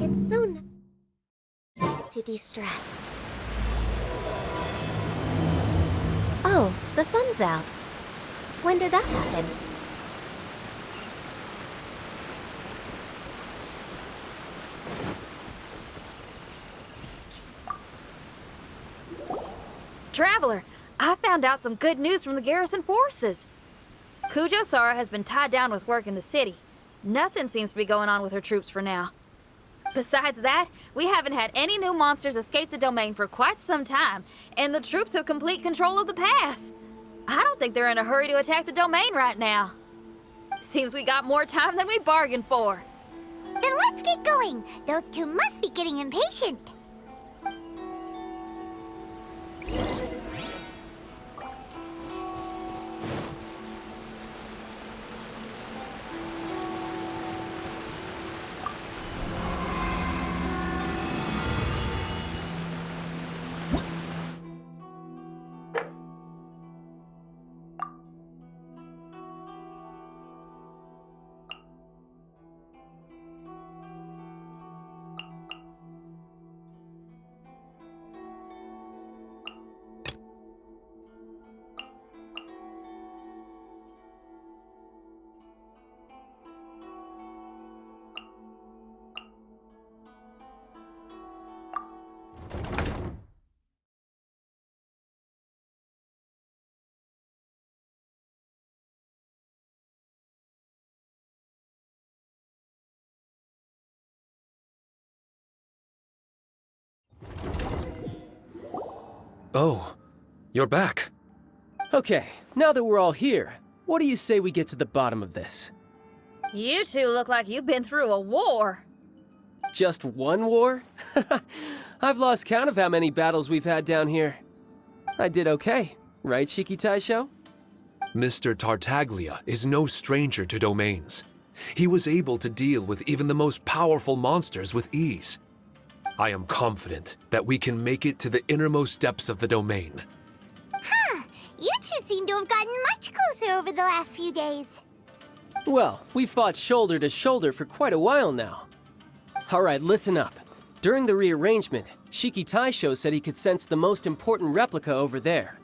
It's so nice to de-stress. Oh, the sun's out. When did that happen? Traveler, I found out some good news from the garrison forces. Kujo-Sara has been tied down with work in the city. Nothing seems to be going on with her troops for now. Besides that, we haven't had any new monsters escape the domain for quite some time, and the troops have complete control of the pass. I don't think they're in a hurry to attack the domain right now. Seems we got more time than we bargained for. Then let's get going. Those two must be getting impatient. Oh, you're back. Okay, now that we're all here, what do you say we get to the bottom of this? You two look like you've been through a war. Just one war? I've lost count of how many battles we've had down here. I did okay, right, Shiki Taisho? Mr. Tartaglia is no stranger to domains. He was able to deal with even the most powerful monsters with ease. I am confident that we can make it to the innermost depths of the domain. Huh. You two seem to have gotten much closer over the last few days. Well, we fought shoulder to shoulder for quite a while now. Alright, listen up. During the rearrangement, Shiki Taisho said he could sense the most important replica over there.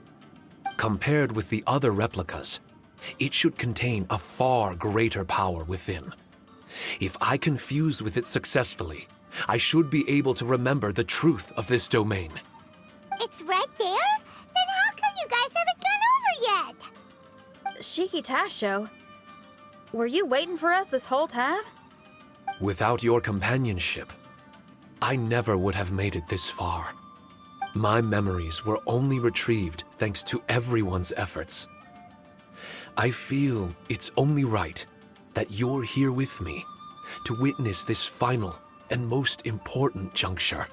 Compared with the other replicas, it should contain a far greater power within. If I can fuse with it successfully, I should be able to remember the truth of this domain. It's right there? Then how come you guys haven't gone over yet? Shiki Taisho, were you waiting for us this whole time? Without your companionship, I never would have made it this far. My memories were only retrieved thanks to everyone's efforts. I feel it's only right that you're here with me to witness this final and most important juncture.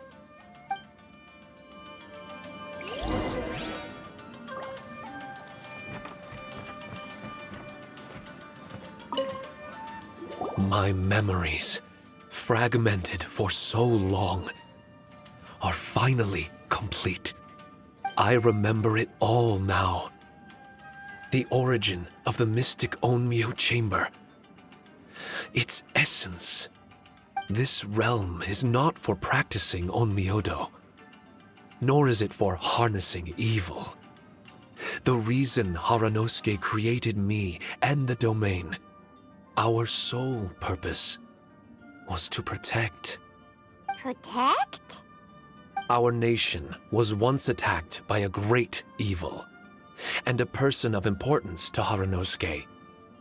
My memories, fragmented for so long, are finally complete. I remember it all now. The origin of the mystic Onmyo chamber. Its essence. This realm is not for practicing Onmyodo, nor is it for harnessing evil. The reason Haranosuke created me and the domain, our sole purpose, was to protect. Protect? Our nation was once attacked by a great evil, and a person of importance to Haranosuke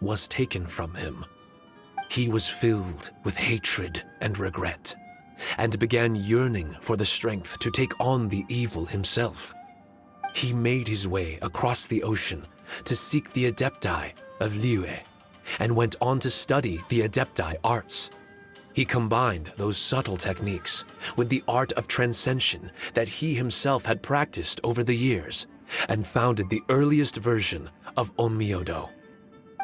was taken from him. He was filled with hatred and regret, and began yearning for the strength to take on the evil himself. He made his way across the ocean to seek the Adepti of Liyue, and went on to study the Adepti arts. He combined those subtle techniques with the art of transcension that he himself had practiced over the years, and founded the earliest version of Onmyodo.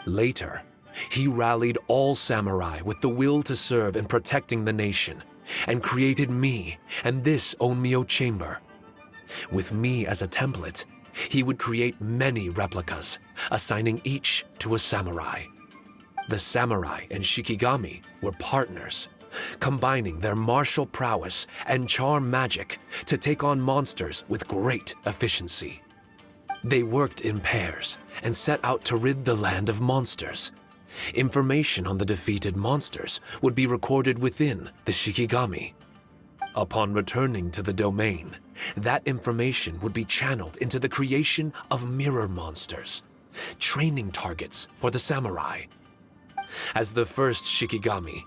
Later, he rallied all samurai with the will to serve in protecting the nation, and created me and this Onmyo chamber. With me as a template, he would create many replicas, assigning each to a samurai. The samurai and Shikigami were partners, combining their martial prowess and charm magic to take on monsters with great efficiency. They worked in pairs and set out to rid the land of monsters. Information on the defeated monsters would be recorded within the Shikigami. Upon returning to the domain, that information would be channeled into the creation of mirror monsters, training targets for the samurai. As the first Shikigami,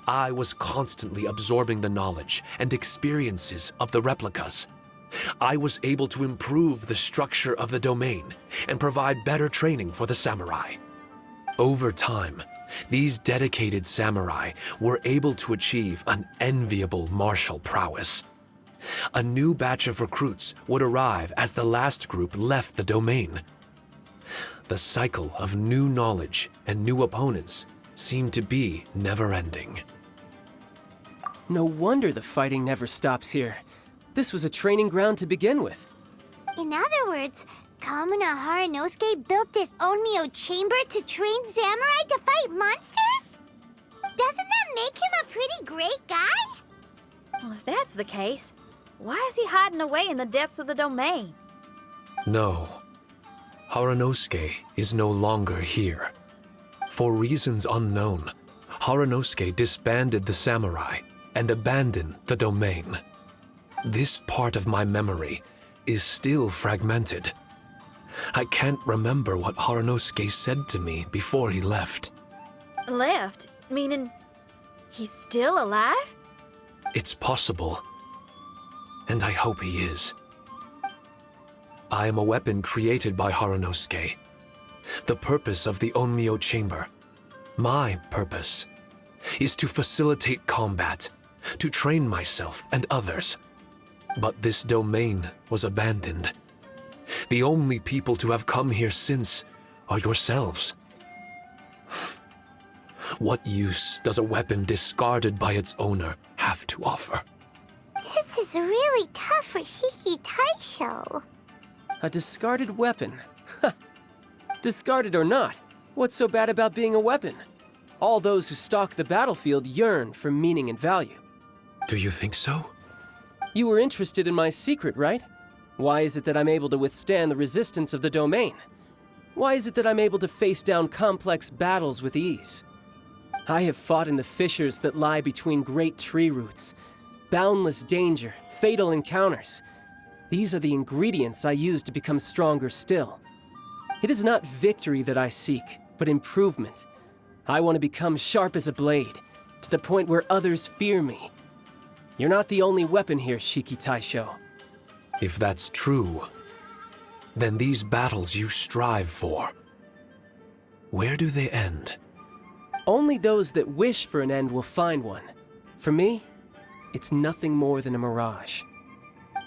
I was constantly absorbing the knowledge and experiences of the replicas. I was able to improve the structure of the domain and provide better training for the samurai. Over time, these dedicated samurai were able to achieve an enviable martial prowess. A new batch of recruits would arrive as the last group left the domain. The cycle of new knowledge and new opponents seemed to be never-ending. No wonder the fighting never stops here. This was a training ground to begin with. In other words, Kamuna Haranosuke built this Onmyo chamber to train samurai to fight monsters? Doesn't that make him a pretty great guy? Well, if that's the case, why is he hiding away in the depths of the domain? No, Haranosuke is no longer here. For reasons unknown, Haranosuke disbanded the samurai and abandoned the domain. This part of my memory is still fragmented. I can't remember what Haranosuke said to me before he left. Left? Meaning he's still alive? It's possible, and I hope he is. I am a weapon created by Haranosuke. The purpose of the Onmyo chamber, my purpose, is to facilitate combat, to train myself and others. But this domain was abandoned. The only people to have come here since are yourselves. What use does a weapon discarded by its owner have to offer? This is really tough for Shiki Taisho. A discarded weapon. Discarded or not, what's so bad about being a weapon? All those who stalk the battlefield yearn for meaning and value. Do you think so? You were interested in my secret, right? Why is it that I'm able to withstand the resistance of the domain? Why is it that I'm able to face down complex battles with ease? I have fought in the fissures that lie between great tree roots. Boundless danger, fatal encounters. These are the ingredients I use to become stronger still. It is not victory that I seek, but improvement. I want to become sharp as a blade, to the point where others fear me. You're not the only weapon here, Shiki Taisho. If that's true, then these battles you strive for, where do they end? Only those that wish for an end will find one. For me, it's nothing more than a mirage.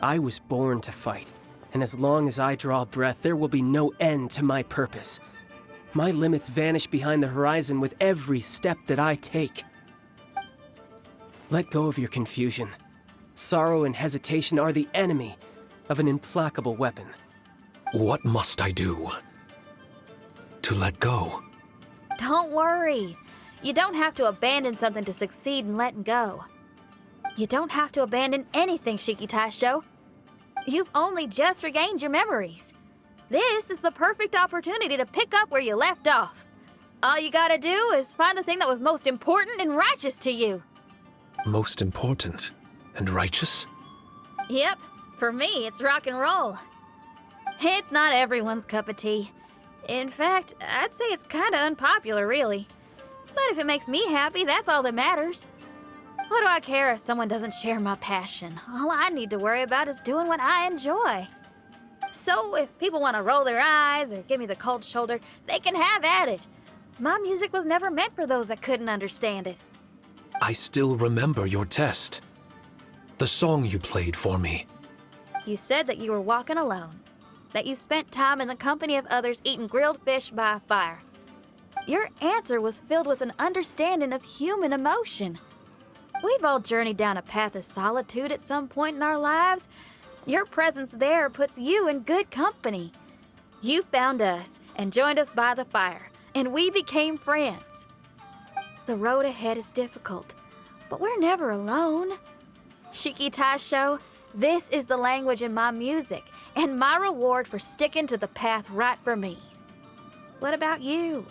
I was born to fight, and as long as I draw breath, there will be no end to my purpose. My limits vanish behind the horizon with every step that I take. Let go of your confusion. Sorrow and hesitation are the enemy of an implacable weapon. What must I do to let go? Don't worry. You don't have to abandon something to succeed in letting go. You don't have to abandon anything, Shiki Taisho. You've only just regained your memories. This is the perfect opportunity to pick up where you left off. All you gotta do is find the thing that was most important and righteous to you. Most important and righteous? Yep, for me, it's rock and roll. It's not everyone's cup of tea. In fact, I'd say it's kinda unpopular, really. But if it makes me happy, that's all that matters. What do I care if someone doesn't share my passion? All I need to worry about is doing what I enjoy. So if people want to roll their eyes or give me the cold shoulder, they can have at it. My music was never meant for those that couldn't understand it. I still remember your test. The song you played for me. You said that you were walking alone, that you spent time in the company of others eating grilled fish by a fire. Your answer was filled with an understanding of human emotion. We've all journeyed down a path of solitude at some point in our lives. Your presence there puts you in good company. You found us and joined us by the fire, and we became friends. The road ahead is difficult, but we're never alone. Shiki Taisho, this is the language in my music, and my reward for sticking to the path right for me. What about you?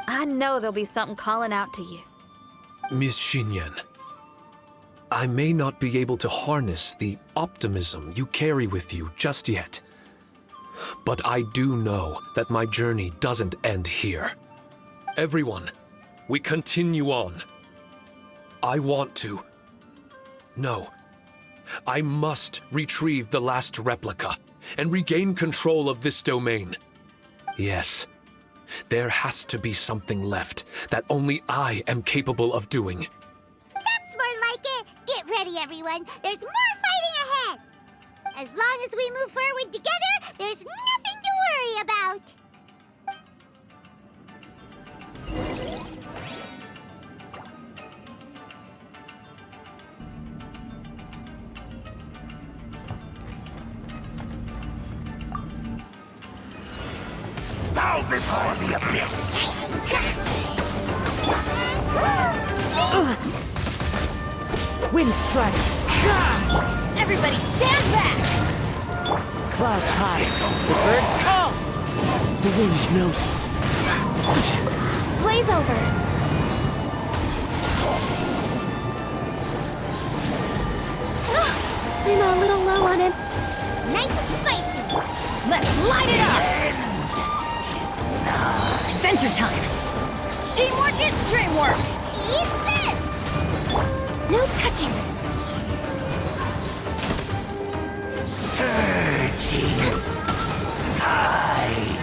I know there'll be something calling out to you. Miss Xinyan, I may not be able to harness the optimism you carry with you just yet, but I do know that my journey doesn't end here. Everyone, we continue on. I want to. No. I must retrieve the last replica and regain control of this domain. Yes, there has to be something left that only I am capable of doing. That's more like it. Get ready, everyone. There's more fighting ahead. As long as we move forward together, there's nothing to worry about. Bow before the abyss! Wind strike! Everybody stand back! Clouds high. The birds call. The wind knows it. Blaze over! I'm a little low on it. Nice and spicy. Let's light it up! Adventure time! Teamwork is dreamwork! Eat this! No touching. Surging tide!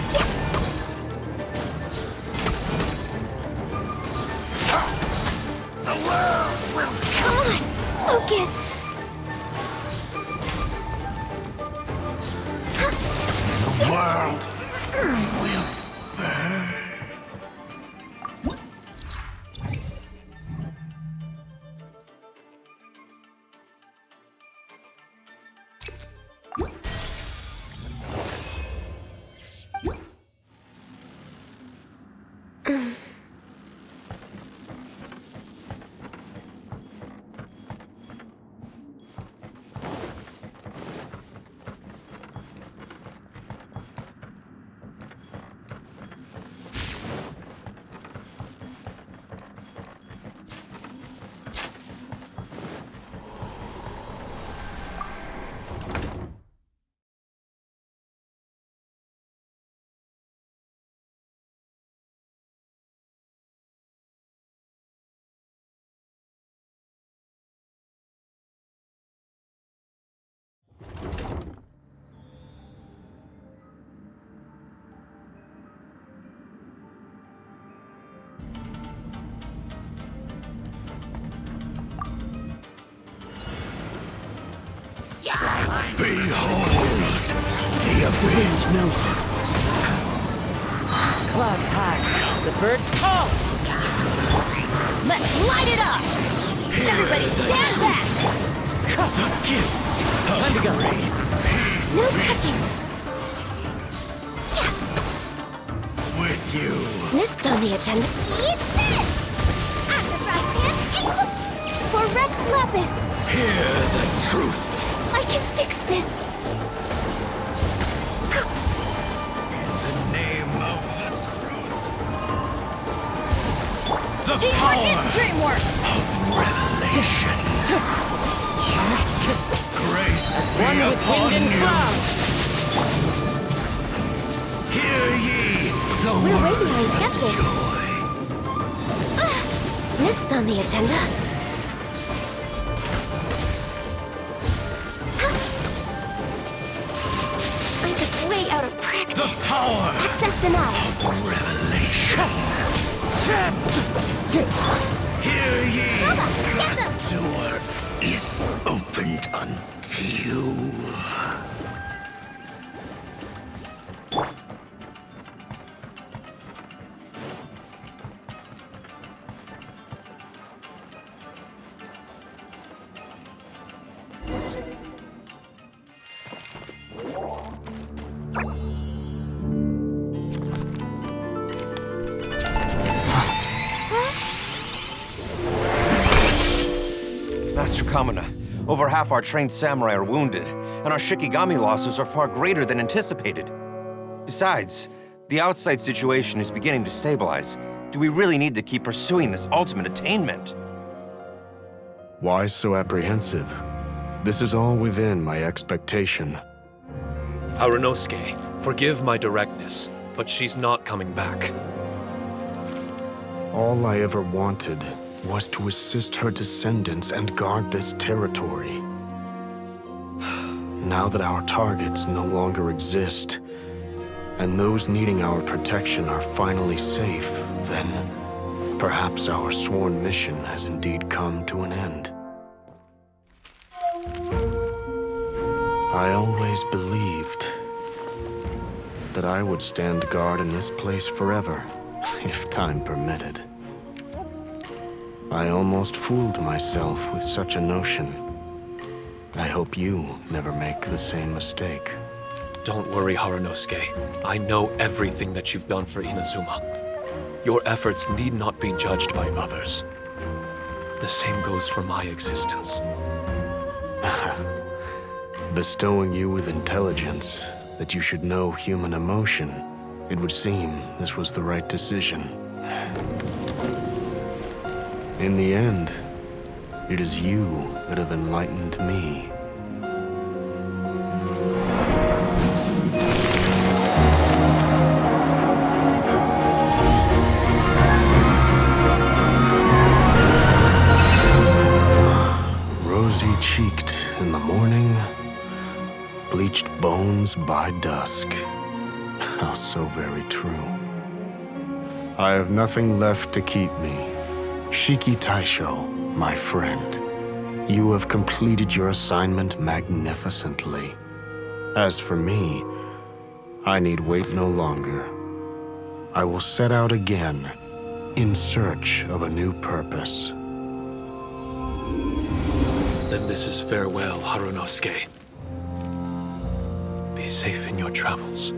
The world will... Come on, focus. The world will burn. Behold the The abyss! wind knows it. Clouds high. The birds call. Let's light it up! Everybody stand back! The gifts Time to go. No touching. with you. Next on the agenda. Eat this! At the frying pan, it's For Rex Lapis. Hear the truth. I can fix this. The name of the truth. The Teamwork power is dreamwork! of revelation. Grace As be one with upon wind and you. cloud. Hear ye the We're way word behind of schedule. joy. Next on the agenda. I'm just way out of The practice. power Access denied. of revelation. Hear ye, the door is opened unto you. Master Kamina. Over half our trained samurai are wounded, and our Shikigami losses are far greater than anticipated. Besides, the outside situation is beginning to stabilize. Do we really need to keep pursuing this ultimate attainment? Why so apprehensive? This is all within my expectation. Harunosuke, forgive my directness, but she's not coming back. All I ever wanted was to assist her descendants and guard this territory. Now that our targets no longer exist, and those needing our protection are finally safe, then perhaps our sworn mission has indeed come to an end. I always believed that I would stand guard in this place forever, if time permitted. I almost fooled myself with such a notion. I hope you never make the same mistake. Don't worry, Harunosuke. I know everything that you've done for Inazuma. Your efforts need not be judged by others. The same goes for my existence. Bestowing you with intelligence, that you should know human emotion, it would seem this was the right decision. In the end, it is you that have enlightened me. Rosy-cheeked in the morning, bleached bones by dusk. How so very true. I have nothing left to keep me. Shiki Taisho, my friend, you have completed your assignment magnificently. As for me, I need wait no longer. I will set out again, in search of a new purpose. Then this is farewell, Harunosuke. Be safe in your travels.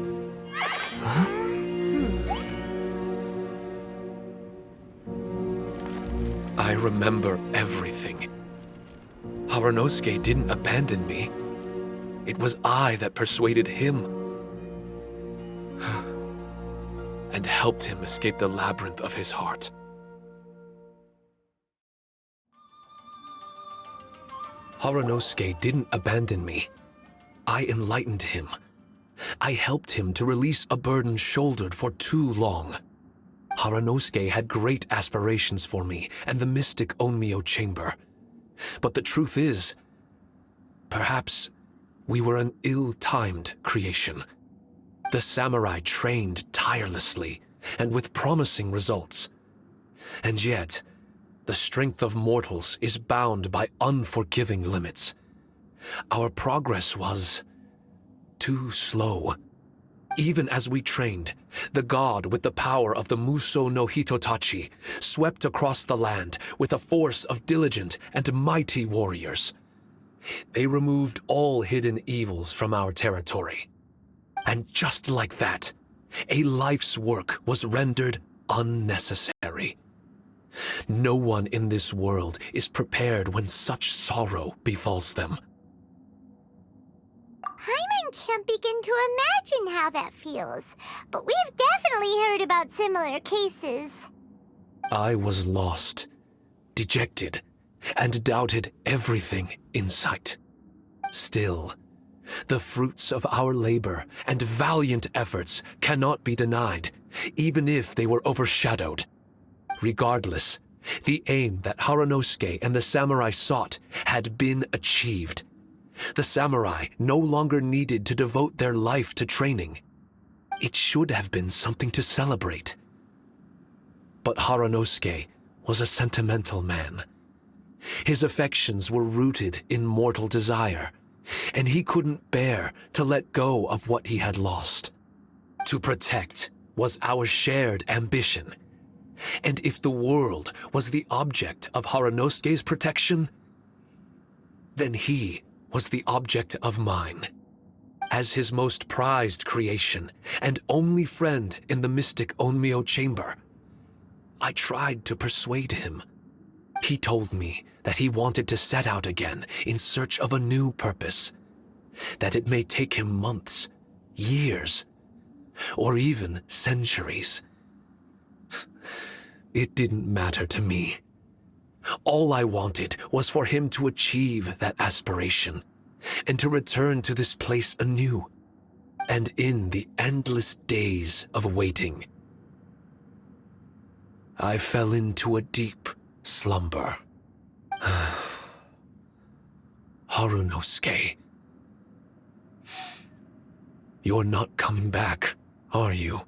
I remember everything. Harunosuke didn't abandon me. It was I that persuaded him and helped him escape the labyrinth of his heart. Harunosuke didn't abandon me. I enlightened him. I helped him to release a burden shouldered for too long. Harunosuke had great aspirations for me and the mystic Onmyo chamber. But the truth is, perhaps we were an ill-timed creation. The samurai trained tirelessly and with promising results. And yet, the strength of mortals is bound by unforgiving limits. Our progress was too slow. Even as we trained, the god with the power of the Muso no Hitotachi swept across the land with a force of diligent and mighty warriors. They removed all hidden evils from our territory. And just like that, a life's work was rendered unnecessary. No one in this world is prepared when such sorrow befalls them. Paimon can't begin to imagine how that feels, but we've definitely heard about similar cases. I was lost, dejected, and doubted everything in sight. Still, the fruits of our labor and valiant efforts cannot be denied, even if they were overshadowed. Regardless, the aim that Harunosuke and the samurai sought had been achieved. The samurai no longer needed to devote their life to training. It should have been something to celebrate. But Harunosuke was a sentimental man. His affections were rooted in mortal desire, and he couldn't bear to let go of what he had lost. To protect was our shared ambition. And if the world was the object of Harunosuke's protection, then he was the object of mine. As his most prized creation and only friend in the mystic Onmyo chamber, I tried to persuade him. He told me that he wanted to set out again in search of a new purpose, that it may take him months, years, or even centuries. It didn't matter to me. All I wanted was for him to achieve that aspiration and to return to this place anew. And in the endless days of waiting, I fell into a deep slumber. Harunosuke, you're not coming back, are you?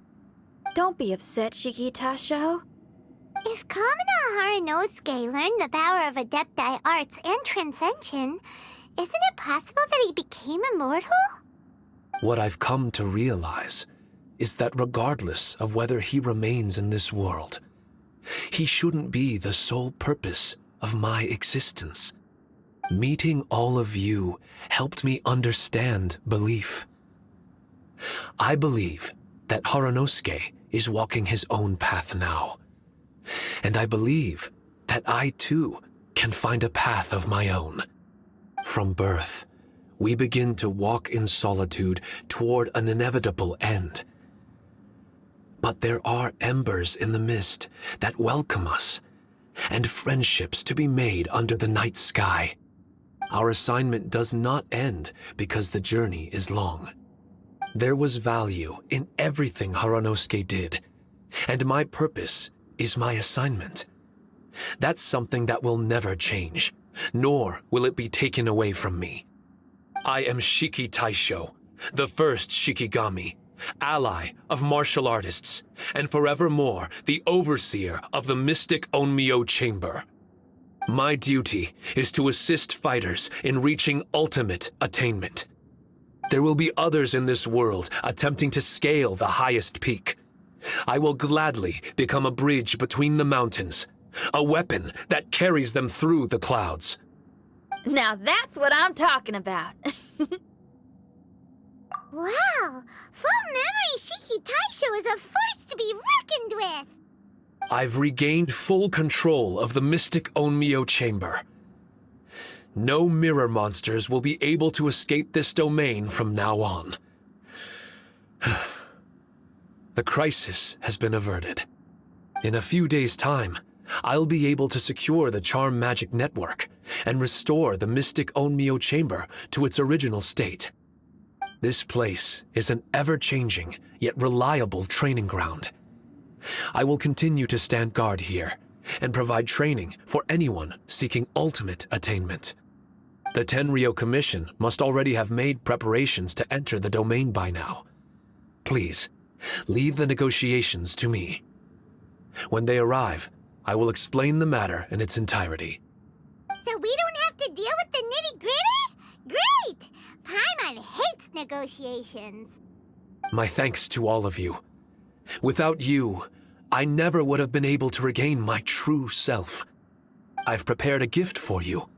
Don't be upset, Shikitasho. If Kamina Harunosuke learned the power of Adepti arts and Transcension, isn't it possible that he became immortal? What I've come to realize is that regardless of whether he remains in this world, he shouldn't be the sole purpose of my existence. Meeting all of you helped me understand belief. I believe that Harunosuke is walking his own path now. And I believe that I too can find a path of my own. From birth, we begin to walk in solitude toward an inevitable end. But there are embers in the mist that welcome us, and friendships to be made under the night sky. Our assignment does not end because the journey is long. There was value in everything Harunosuke did, and my purpose is my assignment. That's something that will never change, nor will it be taken away from me. I am Shiki Taisho, the first Shikigami, ally of martial artists, and forevermore the overseer of the mystic Onmyo Chamber. My duty is to assist fighters in reaching ultimate attainment. There will be others in this world attempting to scale the highest peak. I will gladly become a bridge between the mountains, a weapon that carries them through the clouds. Now that's what I'm talking about. Wow! Full memory Shiki Taisho is a force to be reckoned with! I've regained full control of the mystic Onmyo Chamber. No mirror monsters will be able to escape this domain from now on. The crisis has been averted. In a few days' time, I'll be able to secure the charm magic network and restore the mystic Onmyo Chamber to its original state. This place is an ever-changing yet reliable training ground. I will continue to stand guard here and provide training for anyone seeking ultimate attainment. The Tenryo Commission must already have made preparations to enter the domain by now. Please, leave the negotiations to me. When they arrive, I will explain the matter in its entirety. So we don't have to deal with the nitty-gritty? Great! Paimon hates negotiations. My thanks to all of you. Without you, I never would have been able to regain my true self. I've prepared a gift for you.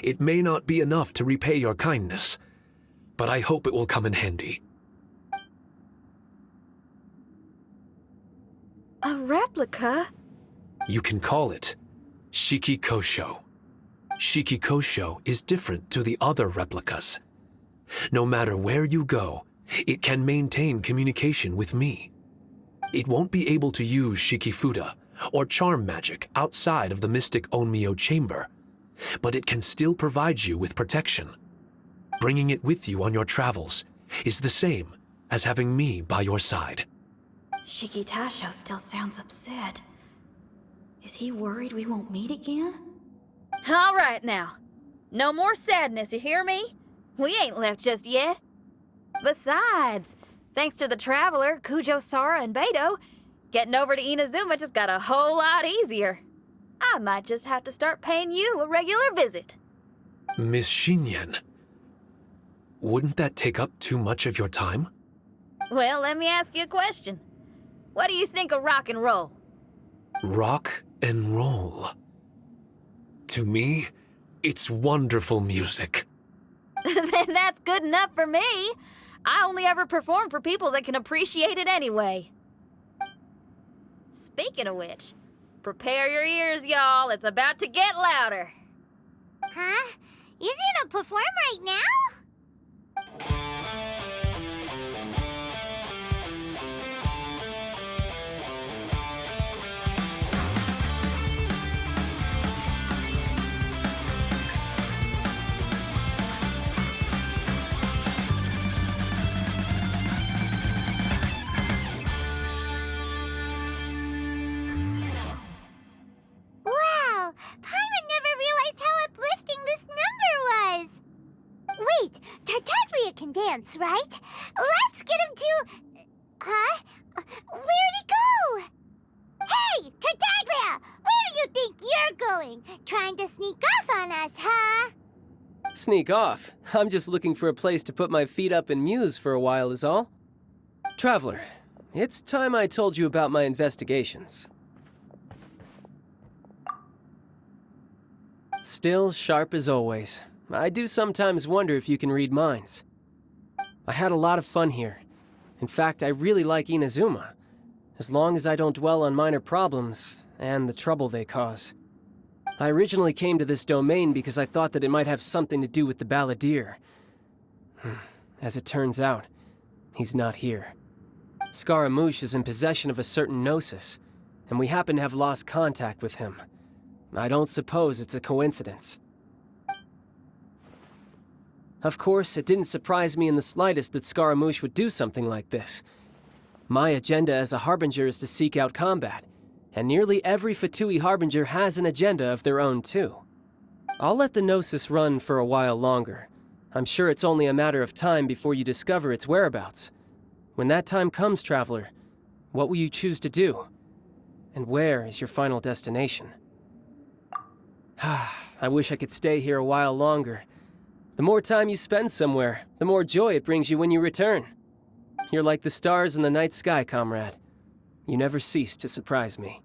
It may not be enough to repay your kindness, but I hope it will come in handy. A replica? You can call it Shiki Kosho. Shiki Kosho is different to the other replicas. No matter where you go, it can maintain communication with me. It won't be able to use Shikifuda or charm magic outside of the mystic Onmyo Chamber, but it can still provide you with protection. Bringing it with you on your travels is the same as having me by your side. Shikitasho still sounds upset. Is he worried we won't meet again? All right now. No more sadness, you hear me? We ain't left just yet. Besides, thanks to the Traveler, Kujo, Sara, and Beto, getting over to Inazuma just got a whole lot easier. I might just have to start paying you a regular visit. Miss Shinyan, wouldn't that take up too much of your time? Well, let me ask you a question. What do you think of rock and roll? Rock and roll. To me, it's wonderful music. Then that's good enough for me. I only ever perform for people that can appreciate it anyway. Speaking of which, Prepare your ears, y'all. It's about to get louder. Huh? You're gonna perform right now? Wow! Paimon never realized how uplifting this number was! Wait, Tartaglia can dance, right? Let's get him to... Huh? Where'd he go? Hey, Tartaglia! Where do you think you're going? Trying to sneak off on us, huh? Sneak off? I'm just looking for a place to put my feet up and muse for a while is all. Traveler, it's time I told you about my investigations. Still sharp as always. I do sometimes wonder if you can read minds. I had a lot of fun here. In fact, I really like Inazuma, as long as I don't dwell on minor problems and the trouble they cause. I originally came to this domain because I thought that it might have something to do with the balladeer. As it turns out, he's not here. Scaramouche is in possession of a certain gnosis, and we happen to have lost contact with him. I don't suppose it's a coincidence. Of course, it didn't surprise me in the slightest that Scaramouche would do something like this. My agenda as a Harbinger is to seek out combat, and nearly every Fatui Harbinger has an agenda of their own too. I'll let the Gnosis run for a while longer. I'm sure it's only a matter of time before you discover its whereabouts. When that time comes, Traveler, what will you choose to do? And where is your final destination? I wish I could stay here a while longer. The more time you spend somewhere, the more joy it brings you when you return. You're like the stars in the night sky, comrade. You never cease to surprise me.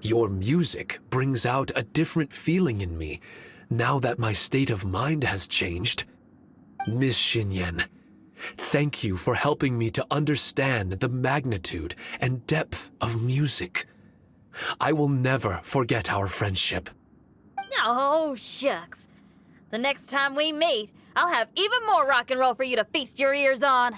Your music brings out a different feeling in me, now that my state of mind has changed. Miss Xinyan, thank you for helping me to understand the magnitude and depth of music. I will never forget our friendship. Oh, shucks. The next time we meet, I'll have even more rock and roll for you to feast your ears on.